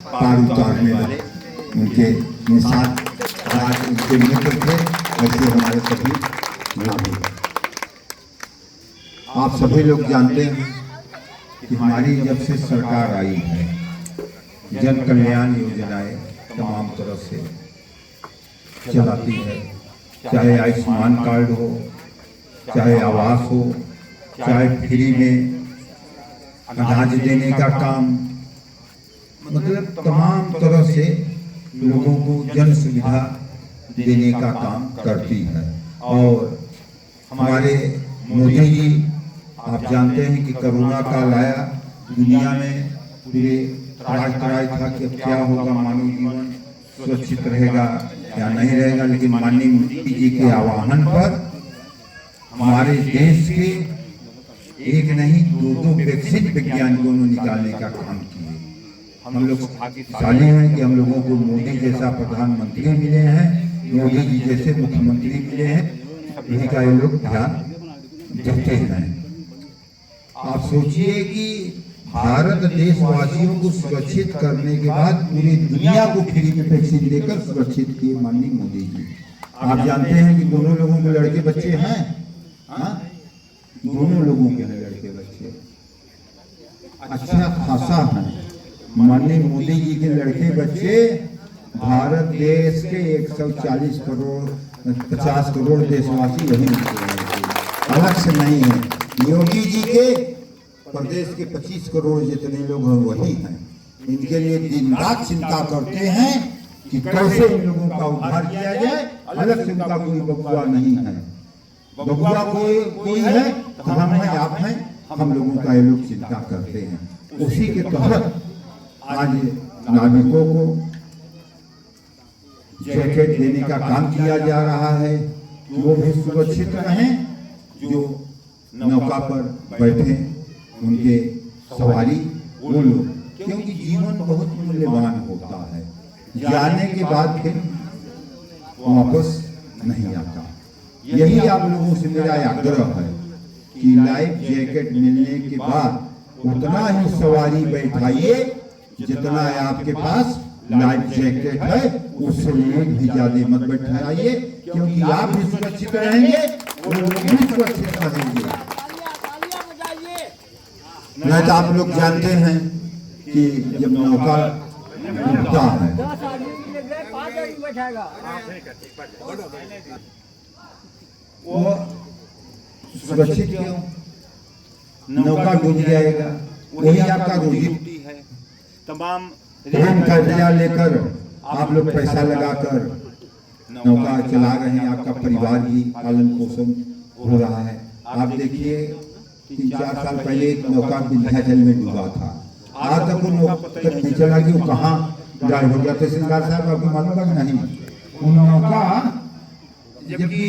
पार उतारने वाले उनके साथ आज उनके मित्र थे, वैसे हमारे सभी नागरिक। आप सभी लोग जानते हैं कि हमारी जब से सरकार आई है, जन कल्याण योजनाएं तमाम तरह से चलाती है, चाहे आयुष्मान कार्ड हो, चाहे आवास हो, चाहे फ्री में अनाज देने का काम, मतलब तमाम तरह से लोगों को जन सुविधा देने का काम करती है। और हमारे मोदी जी, आप जानते हैं कि कोरोना काल आया, दुनिया में पूरे त्राही था कि अब क्या होगा, मानव जीवन सुरक्षित रहेगा या नहीं रहेगा। लेकिन माननीय मोदी जी के आह्वान पर हमारे देश के एक नहीं दो वैक्सीन वैज्ञानिकों ने निकालने का काम किया। हम लोग भाग्यशाली हैं कि हम लोगों को मोदी जैसा प्रधानमंत्री मिले हैं, योगी जी जैसे मुख्यमंत्री मिले हैं, इन्हीं का ये लोग ध्यान देते हैं। आप सोचिए कि भारत देशवासियों को सुरक्षित करने के बाद पूरी दुनिया को फ्री में वैक्सीन देकर सुरक्षित किए माननीय मोदी जी। आप जानते हैं कि दोनों लोगों के लड़के बच्चे हैं, दोनों लोगों के लड़के बच्चे अच्छा खासा है। माननीय मोदी जी के लड़के बच्चे भारत देश के 140 करोड़ 50 करोड़ देशवासी वही अलग से नहीं है। योगी जी के प्रदेश के 25 करोड़ जितने लोग हैं वही हैं। इनके लिए दिन रात चिंता करते हैं कि कैसे इन लोगों का उद्धार किया जाए। अलग से उनका कोई बबुआ नहीं है, बबुआ कोई है तो हम हैं, आप हैं, हम लोगों का ये लोग चिंता करते हैं। उसी के तहत आज नागरिकों को जैकेट देने का काम किया जा रहा है, वो भी सुरक्षित रहें, जो नौका पर बैठे उनके सवारी वो लोग, क्योंकि जीवन बहुत मूल्यवान होता है, जाने के बाद फिर वापस नहीं आता। यही आप लोगों से मेरा आग्रह है कि लाइफ जैकेट मिलने के बाद उतना ही सवारी बैठाइए जितना आपके पास लाइफ जैकेट है, उससे एक भी ज्यादा मत बैठाइए, क्योंकि आप भी सुरक्षित रहेंगे, वो लोग भी सुरक्षित रहेंगे। नहीं तो आप लोग जानते हैं कि जब नौका डूबता है वो सुरक्षित क्यों, नौका डूब जाएगा, वही आपका रोजी है। तमाम ऋण कर्जा लेकर आप लोग पैसा लगाकर नौका चला रहे हैं, आपका परिवार भी पालन पोषण हो रहा है। आप देखिए 3-4 साल पहले एक नौका विंध्याचल में डूबा था, आज तक वो नौका नहीं चला कि वो कहाँ गायब हो गया। तहसीलदार साहब आपको मालूम है नहीं, वो नौका जबकि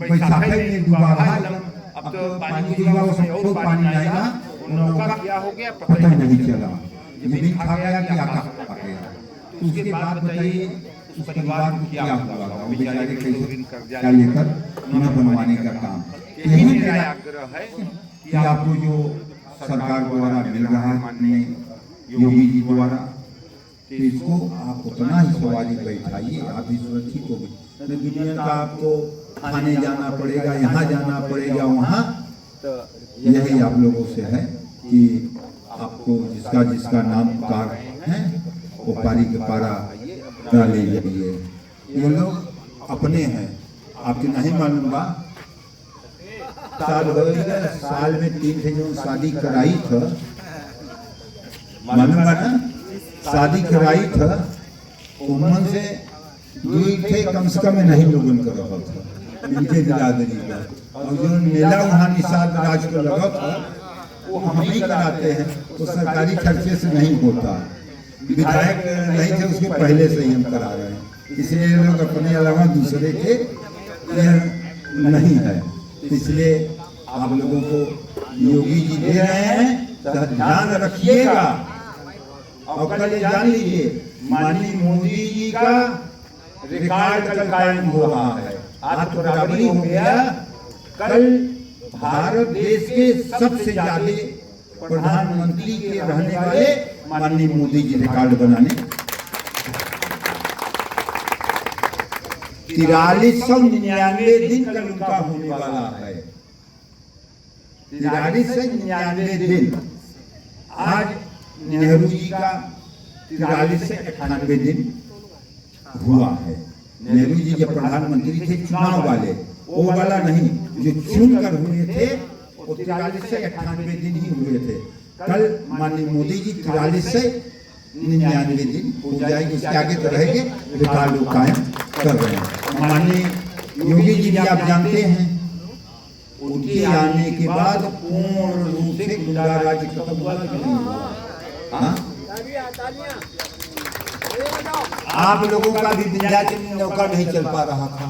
बैसाखी में डूबा रहा, अब तो पानी डूबा, उसमें और पानी आएगा, नौका क्या हो गया पता ही नहीं चला, जमीन खा गया कि आकाश खा गया। तो उसके बाद बताइए उस परिवार को क्या हुआ, वो बेचारे कैसे कर्जा लेकर उन्हें बनवाने का काम। यही मेरा आग्रह है कि आपको जो सरकार द्वारा मिल रहा है माननीय योगी जी द्वारा, तो इसको आप उतना ही सवारी बैठाइए, आप भी सुरक्षित हो गए। दुनिया का आपको खाने जाना पड़ेगा, यहाँ जाना पड़ेगा, वहाँ तो यही आप लोगों से है कि आपको जिसका जिसका नाम पुकार है वो पारी के पारा ले जाइए। ये लोग अपने हैं, आपके नहीं मालूम बा, साल में 3 थे जो शादी कराई था, मालूम बा ना, शादी कराई था, उमन से 2 थे कम से कम नहीं लोगन कर रहा था इनके बिरादरी का। और जो मेला वहाँ निषाद राज को लगा था वो हम ही कराते हैं, तो सरकारी खर्चे से नहीं होता। विधायक नहीं थे उसके पहले से ही हम करा रहे हैं, इसलिए लोग अपने अलावा दूसरे के नहीं है। इसलिए आप लोगों को योगी जी दे रहे हैं, तो ध्यान रखिएगा। और कल जान लीजिए माननीय मोदी जी का रिकॉर्ड कल कायम हो रहा है, आज तो बराबरी हो गया। कल भारत देश के सबसे ज्यादा प्रधानमंत्री के रहने वाले माननीय मोदी जी रिकॉर्ड बनाने 4399 दिन कल उनका होने वाला है। 4399 दिन। आज नेहरू जी का 43 से 98 दिन हुआ है। नेहरू जी जब प्रधानमंत्री थे चुनाव वाले, वो वाला नहीं, जो चुनकर हुए थे वो 43 से 98 दिन ही हुए थे। कल माननीय मोदी जी 43 से 99 दिन हो जाएगी, इसके आगे तो रहेंगे, रिकॉर्ड कायम कर रहे हैं। माननीय योगी जी भी आप जानते हैं, उनके आने के बाद पूर्ण रूप से गुंडा राज खत्म हुआ कि नहीं हुआ? हाँ, आप लोगों का भी विंध्याचल नौका नहीं चल पा रहा था।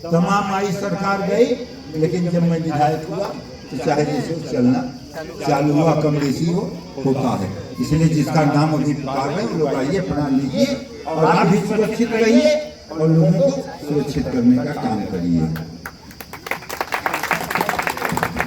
तमाम आई सरकार गई, लेकिन जब मैं विधायक हुआ तो चाहे जैसे चलना चालू हुआ, कम बेसी होता है। इसलिए जिसका नाम अभी पुकार रहे हैं, लोग आइए, अपना लीजिए और आप भी सुरक्षित रहिए और लोगों को सुरक्षित करने का काम करिए।